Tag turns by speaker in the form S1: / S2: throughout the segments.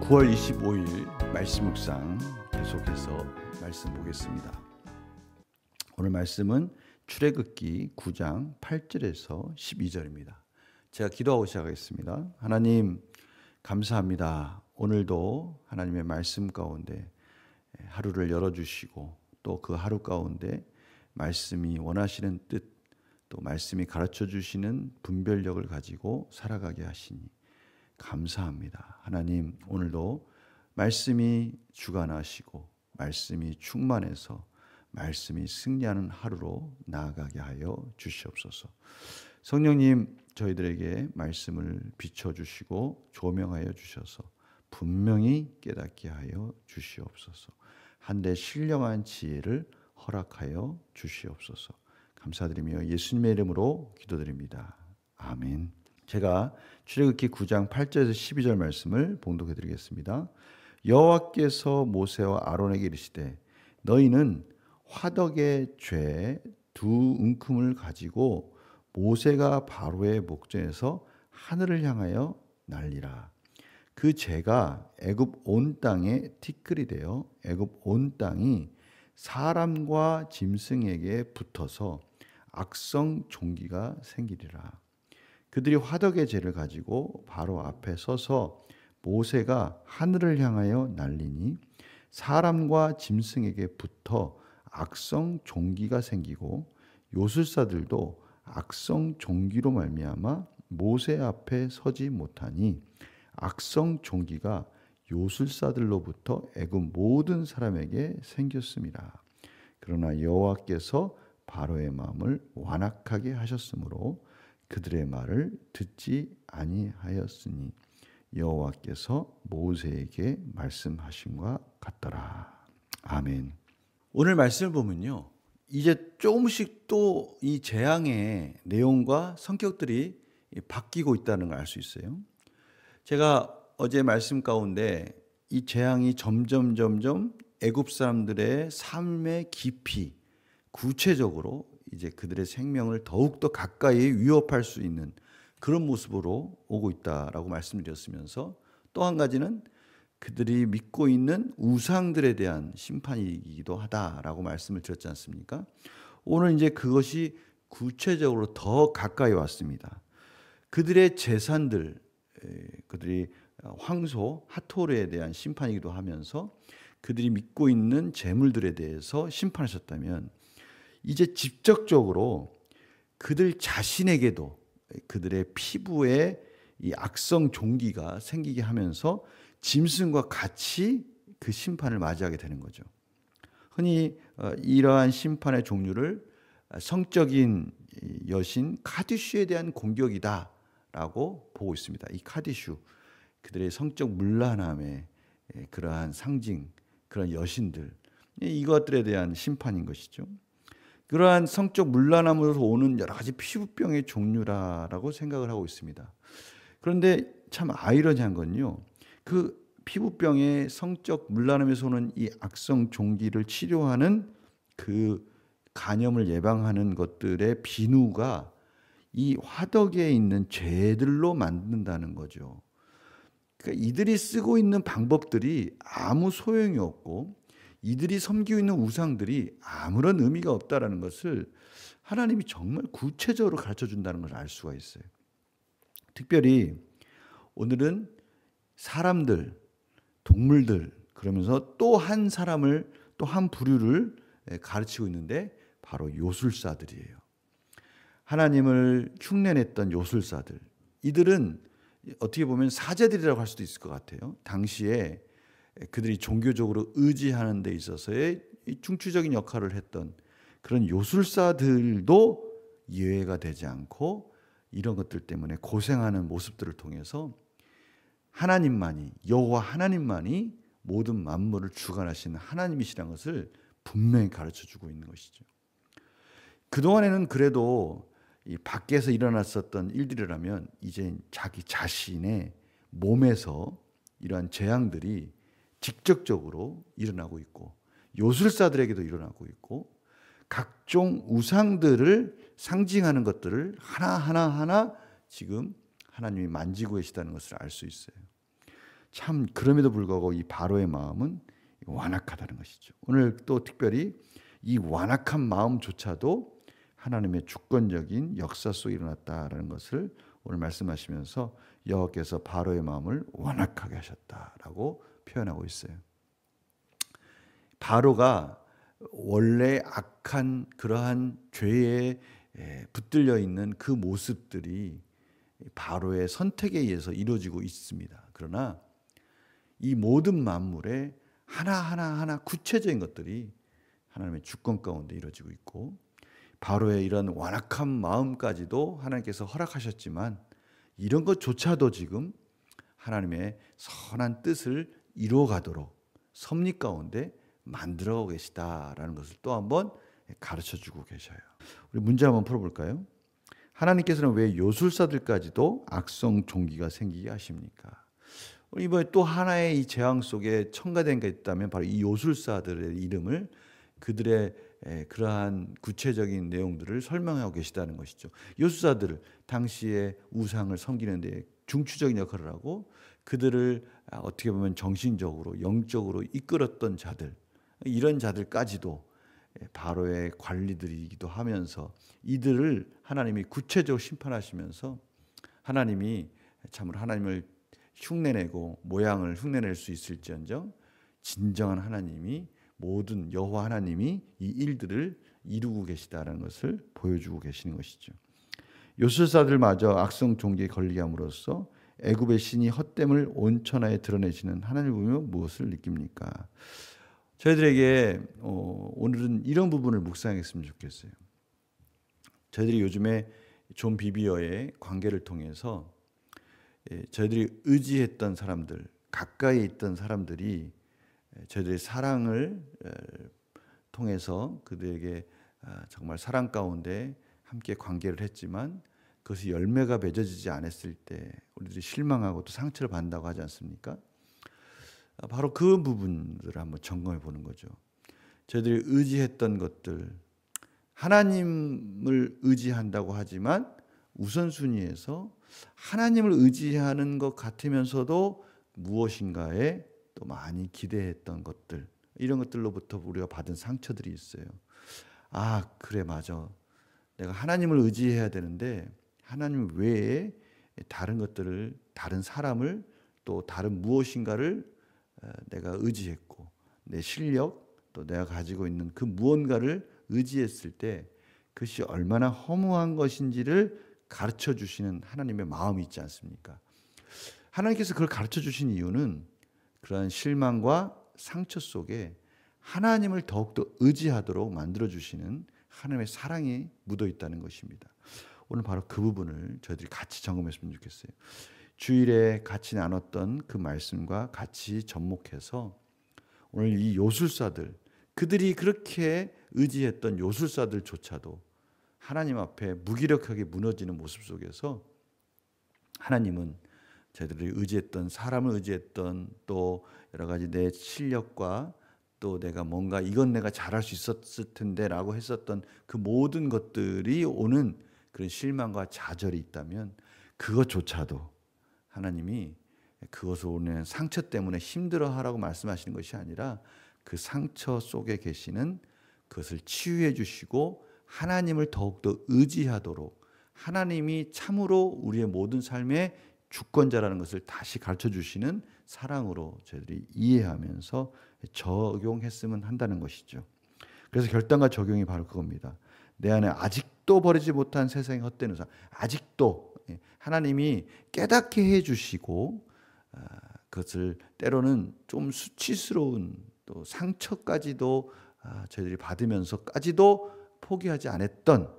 S1: (9월 25일) 말씀 묵상 계속해서 말씀 보겠습니다. 오늘 말씀은 출애굽기 9장 8절에서 12절입니다. 제가 기도하고 시작하겠습니다. 하나님 감사합니다. 오늘도 하나님의 말씀 가운데 하루를 열어주시고 또 그 하루 가운데 말씀이 원하시는 뜻, 또 말씀이 가르쳐 주시는 분별력을 가지고 살아가게 하시니 감사합니다. 하나님 오늘도 말씀이 주관하시고 말씀이 충만해서 말씀이 승리하는 하루로 나아가게 하여 주시옵소서. 성령님 저희들에게 말씀을 비춰주시고 조명하여 주셔서 분명히 깨닫게 하여 주시옵소서. 한데 신령한 지혜를 허락하여 주시옵소서. 감사드리며 예수님의 이름으로 기도드립니다. 아멘. 제가 출애굽기 9장 8절에서 12절 말씀을 봉독해 드리겠습니다. 여호와께서 모세와 아론에게 이르시되 너희는 화덕의 죄 두 움큼을 가지고 모세가 바로의 목전에서 하늘을 향하여 날리라. 그 죄가 애굽 온 땅에 티끌이 되어 애굽 온 땅이 사람과 짐승에게 붙어서 악성 종기가 생기리라. 그들이 화덕의 죄를 가지고 바로 앞에 서서 모세가 하늘을 향하여 날리니 사람과 짐승에게 붙어 악성 종기가 생기고 요술사들도 악성 종기로 말미암아 모세 앞에 서지 못하니 악성 종기가 요술사들로부터 애굽 모든 사람에게 생겼습니다. 그러나 여호와께서 바로의 마음을 완악하게 하셨으므로 그들의 말을 듣지 아니하였으니 여호와께서 모세에게 말씀하신과 같더라. 아멘. 오늘 말씀을 보면요, 이제 조금씩 또 이 재앙의 내용과 성격들이 바뀌고 있다는 걸 알 수 있어요. 제가 어제 말씀 가운데 이 재앙이 점점 애굽 사람들의 삶의 깊이, 구체적으로 이제 그들의 생명을 더욱더 가까이 위협할 수 있는 그런 모습으로 오고 있다라고 말씀드렸으면서, 또 한 가지는 그들이 믿고 있는 우상들에 대한 심판이기도 하다라고 말씀을 드렸지 않습니까? 오늘 이제 그것이 구체적으로 더 가까이 왔습니다. 그들의 재산들, 그들이 황소 하토르에 대한 심판이기도 하면서 그들이 믿고 있는 재물들에 대해서 심판하셨다면, 이제 직접적으로 그들 자신에게도 그들의 피부에 이 악성 종기가 생기게 하면서 짐승과 같이 그 심판을 맞이하게 되는 거죠. 흔히 이러한 심판의 종류를 성적인 여신 카디슈에 대한 공격이다라고 보고 있습니다. 이 카디슈, 그들의 성적 문란함의 그러한 상징, 그런 여신들, 이것들에 대한 심판인 것이죠. 그러한 성적 문란함으로서 오는 여러 가지 피부병의 종류라고 생각을 하고 있습니다. 그런데 참 아이러니한 건요, 그 피부병의 성적 문란함에서 오는 이 악성 종기를 치료하는 그 간염을 예방하는 것들의 비누가 이 화덕에 있는 죄들로 만든다는 거죠. 그러니까 이들이 쓰고 있는 방법들이 아무 소용이 없고 이들이 섬기고 있는 우상들이 아무런 의미가 없다라는 것을 하나님이 정말 구체적으로 가르쳐 준다는 걸 알 수가 있어요. 특별히 오늘은 사람들, 동물들, 그러면서 또 한 사람을, 또 한 부류를 가르치고 있는데 바로 요술사들이에요. 하나님을 흉내냈던 요술사들, 이들은 어떻게 보면 사제들이라고 할 수도 있을 것 같아요. 당시에 그들이 종교적으로 의지하는 데 있어서의 중추적인 역할을 했던 그런 요술사들도 예외가 되지 않고 이런 것들 때문에 고생하는 모습들을 통해서 하나님만이, 여호와 하나님만이 모든 만물을 주관하시는 하나님이시라는 것을 분명히 가르쳐주고 있는 것이죠. 그동안에는 그래도 이 밖에서 일어났었던 일들이라면 이제 자기 자신의 몸에서 이러한 재앙들이 직접적으로 일어나고 있고 요술사들에게도 일어나고 있고, 각종 우상들을 상징하는 것들을 하나하나 지금 하나님이 만지고 계시다는 것을 알 수 있어요. 참 그럼에도 불구하고 이 바로의 마음은 완악하다는 것이죠. 오늘 또 특별히 이 완악한 마음조차도 하나님의 주권적인 역사 속에 일어났다라는 것을 오늘 말씀하시면서 여호와께서 바로의 마음을 완악하게 하셨다라고 표현하고 있어요. 바로가 원래 악한 그러한 죄에 붙들려 있는 그 모습들이 바로의 선택에 의해서 이루어지고 있습니다. 그러나 이 모든 만물에 하나하나 구체적인 것들이 하나님의 주권 가운데 이루어지고 있고, 바로의 이런 완악한 마음까지도 하나님께서 허락하셨지만 이런 것조차도 지금 하나님의 선한 뜻을 이루어가도록 섭리 가운데 만들어가고 계시다라는 것을 또 한번 가르쳐주고 계셔요. 우리 문제 한번 풀어볼까요? 하나님께서는 왜 요술사들까지도 악성 종기가 생기게 하십니까? 이번에 또 하나의 이 재앙 속에 첨가된 게 있다면 바로 이 요술사들의 이름을, 그들의 그러한 구체적인 내용들을 설명하고 계시다는 것이죠. 요술사들, 당시에 우상을 섬기는 데 중추적인 역할을 하고 그들을 어떻게 보면 정신적으로 영적으로 이끌었던 자들, 이런 자들까지도 바로의 관리들이기도 하면서 이들을 하나님이 구체적으로 심판하시면서 하나님이 참으로 하나님을 흉내내고 모양을 흉내낼 수 있을지언정 진정한 하나님이, 모든 여호와 하나님이 이 일들을 이루고 계시다는 것을 보여주고 계시는 것이죠. 요술사들마저 악성 종기에 걸리게 함으로써 애굽의 신이 헛됨을 온 천하에 드러내시는 하나님을 보며 무엇을 느낍니까? 저희들에게 오늘은 이런 부분을 묵상했으면 좋겠어요. 저희들이 요즘에 존 비비어의 관계를 통해서 저희들이 의지했던 사람들, 가까이 있던 사람들이 저희들의 사랑을 통해서 그들에게 정말 사랑 가운데 함께 관계를 했지만 그것이 열매가 맺어지지 않았을 때 우리들이 실망하고 또 상처를 받는다고 하지 않습니까? 바로 그 부분들을 한번 점검해 보는 거죠. 저희들이 의지했던 것들, 하나님을 의지한다고 하지만 우선순위에서 하나님을 의지하는 것 같으면서도 무엇인가에 또 많이 기대했던 것들, 이런 것들로부터 우리가 받은 상처들이 있어요. 아, 그래, 맞아. 내가 하나님을 의지해야 되는데 하나님 외에 다른 것들을, 다른 사람을, 또 다른 무엇인가를 내가 의지했고, 내 실력, 또 내가 가지고 있는 그 무언가를 의지했을 때 그것이 얼마나 허무한 것인지를 가르쳐 주시는 하나님의 마음이 있지 않습니까? 하나님께서 그걸 가르쳐 주신 이유는 그러한 실망과 상처 속에 하나님을 더욱더 의지하도록 만들어 주시는 하나님의 사랑이 묻어 있다는 것입니다. 오늘 바로 그 부분을 저희들이 같이 점검했으면 좋겠어요. 주일에 같이 나눴던 그 말씀과 같이 접목해서 오늘 이 요술사들, 그들이 그렇게 의지했던 요술사들조차도 하나님 앞에 무기력하게 무너지는 모습 속에서 하나님은 저희들이 의지했던, 사람을 의지했던, 또 여러 가지 내 실력과 또 내가 뭔가 이건 내가 잘할 수 있었을 텐데 라고 했었던 그 모든 것들이 오는 그런 실망과 좌절이 있다면 그것조차도 하나님이 그것을 오는 상처 때문에 힘들어하라고 말씀하시는 것이 아니라 그 상처 속에 계시는 그것을 치유해 주시고 하나님을 더욱더 의지하도록, 하나님이 참으로 우리의 모든 삶의 주권자라는 것을 다시 가르쳐 주시는 사랑으로 저희들이 이해하면서 적용했으면 한다는 것이죠. 그래서 결단과 적용이 바로 그겁니다. 내 안에 아직도 버리지 못한 세상의 헛된 우상, 아직도 하나님이 깨닫게 해주시고 그것을 때로는 좀 수치스러운 또 상처까지도 저희들이 받으면서까지도 포기하지 않았던,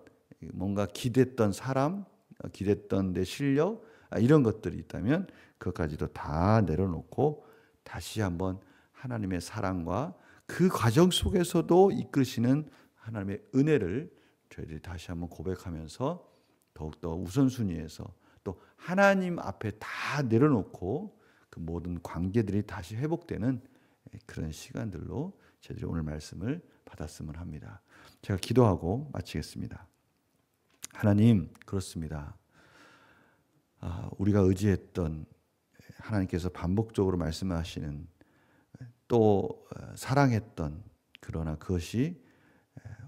S1: 뭔가 기댔던 사람, 기댔던 내 실력, 이런 것들이 있다면 그것까지도 다 내려놓고 다시 한번 하나님의 사랑과 그 과정 속에서도 이끄시는 하나님의 은혜를 저희들이 다시 한번 고백하면서 더욱더 우선순위에서 또 하나님 앞에 다 내려놓고 그 모든 관계들이 다시 회복되는 그런 시간들로 저희들이 오늘 말씀을 받았으면 합니다. 제가 기도하고 마치겠습니다. 하나님, 그렇습니다. 우리가 의지했던 하나님께서 반복적으로 말씀하시는 또 사랑했던, 그러나 그것이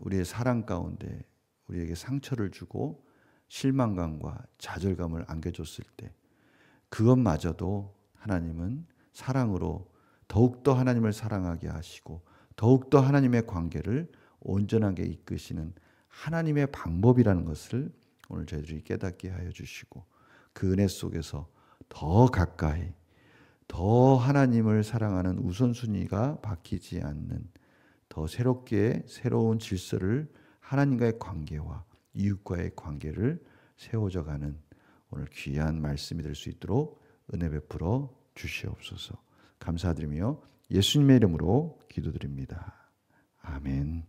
S1: 우리의 사랑 가운데 우리에게 상처를 주고 실망감과 좌절감을 안겨줬을 때 그것마저도 하나님은 사랑으로 더욱더 하나님을 사랑하게 하시고 더욱더 하나님의 관계를 온전하게 이끄시는 하나님의 방법이라는 것을 오늘 저희들이 깨닫게 하여 주시고 그 은혜 속에서 더 가까이 더 하나님을 사랑하는 우선순위가 바뀌지 않는 더 새롭게 새로운 질서를 하나님과의 관계와 이웃과의 관계를 세워져가는 오늘 귀한 말씀이 될 수 있도록 은혜 베풀어 주시옵소서. 감사드리며 예수님의 이름으로 기도드립니다. 아멘.